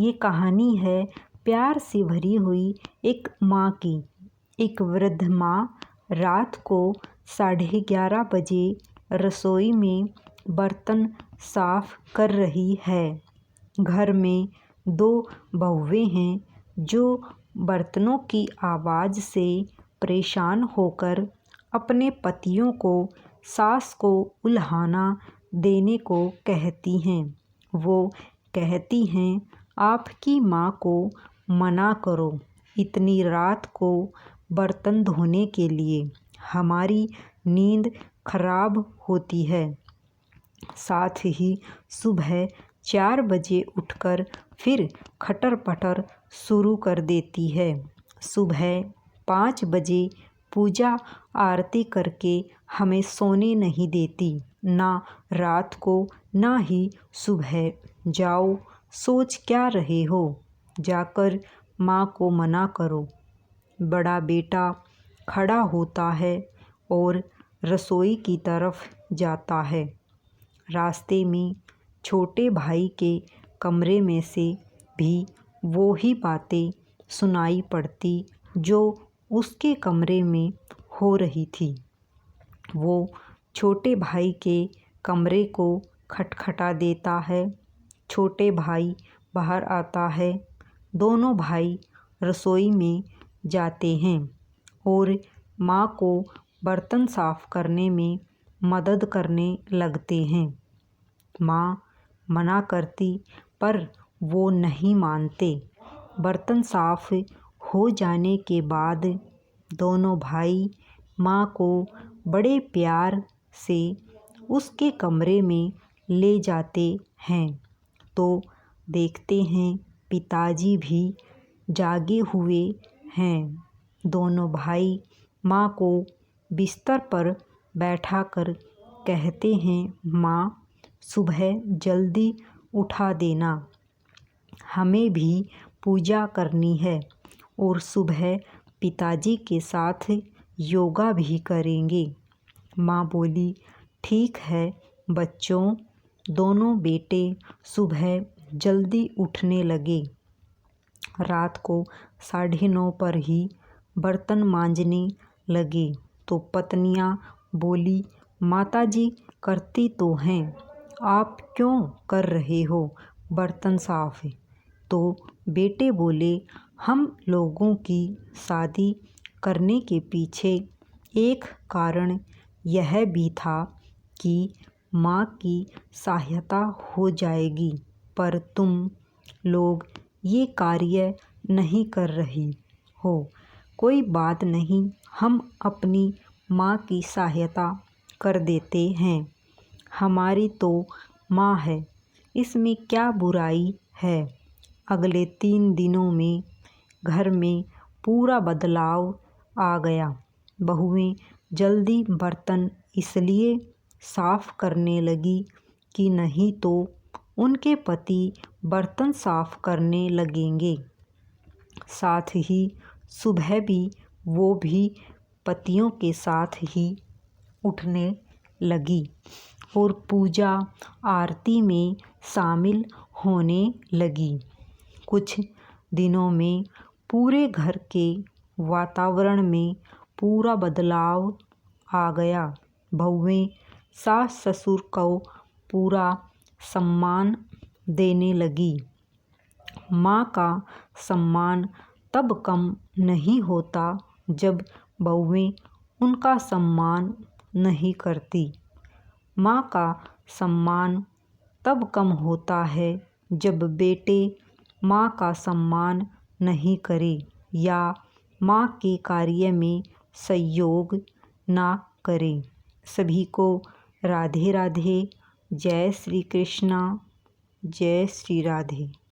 ये कहानी है प्यार से भरी हुई एक माँ की। एक वृद्ध माँ रात को 11:30 बजे रसोई में बर्तन साफ कर रही है। घर में 2 बहुएं हैं जो बर्तनों की आवाज़ से परेशान होकर अपने पतियों को सास को उल्हाना देने को कहती हैं। वो कहती हैं, आपकी माँ को मना करो इतनी रात को बर्तन धोने के लिए, हमारी नींद खराब होती है। साथ ही सुबह 4 बजे उठकर फिर खटर-पटर शुरू कर देती है। सुबह 5 बजे पूजा आरती करके हमें सोने नहीं देती, ना रात को ना ही सुबह। जाओ, सोच क्या रहे हो, जाकर माँ को मना करो। बड़ा बेटा खड़ा होता है और रसोई की तरफ जाता है। रास्ते में छोटे भाई के कमरे में से भी वो ही बातें सुनाई पड़ती जो उसके कमरे में हो रही थी। वो छोटे भाई के कमरे को खटखटा देता है। छोटे भाई बाहर आता है। दोनों भाई रसोई में जाते हैं और माँ को बर्तन साफ करने में मदद करने लगते हैं। माँ मना करती पर वो नहीं मानते। बर्तन साफ हो जाने के बाद दोनों भाई माँ को बड़े प्यार से उसके कमरे में ले जाते हैं तो देखते हैं पिताजी भी जागे हुए हैं। दोनों भाई माँ को बिस्तर पर बैठाकर कहते हैं, माँ सुबह जल्दी उठा देना, हमें भी पूजा करनी है और सुबह पिताजी के साथ योगा भी करेंगे। माँ बोली, ठीक है बच्चों। दोनों बेटे सुबह जल्दी उठने लगे। रात को 9:30 पर ही बर्तन मांजने लगे तो पत्नियाँ बोली, माताजी करती तो हैं, आप क्यों कर रहे हो बर्तन साफ? तो बेटे बोले, हम लोगों की शादी करने के पीछे एक कारण यह भी था कि माँ की सहायता हो जाएगी, पर तुम लोग ये कार्य नहीं कर रही हो। कोई बात नहीं, हम अपनी माँ की सहायता कर देते हैं। हमारी तो माँ है, इसमें क्या बुराई है। अगले 3 दिनों में घर में पूरा बदलाव आ गया। बहुएं जल्दी बर्तन इसलिए साफ करने लगी कि नहीं तो उनके पति बर्तन साफ करने लगेंगे। साथ ही सुबह भी वो भी पतियों के साथ ही उठने लगी और पूजा आरती में शामिल होने लगी। कुछ दिनों में पूरे घर के वातावरण में पूरा बदलाव आ गया। बहुएं सास ससुर को पूरा सम्मान देने लगी। माँ का सम्मान तब कम नहीं होता जब बहुएं उनका सम्मान नहीं करती। माँ का सम्मान तब कम होता है जब बेटे माँ का सम्मान नहीं करे या माँ के कार्य में सहयोग ना करें। सभी को राधे राधे। जय श्री कृष्णा। जय श्री राधे।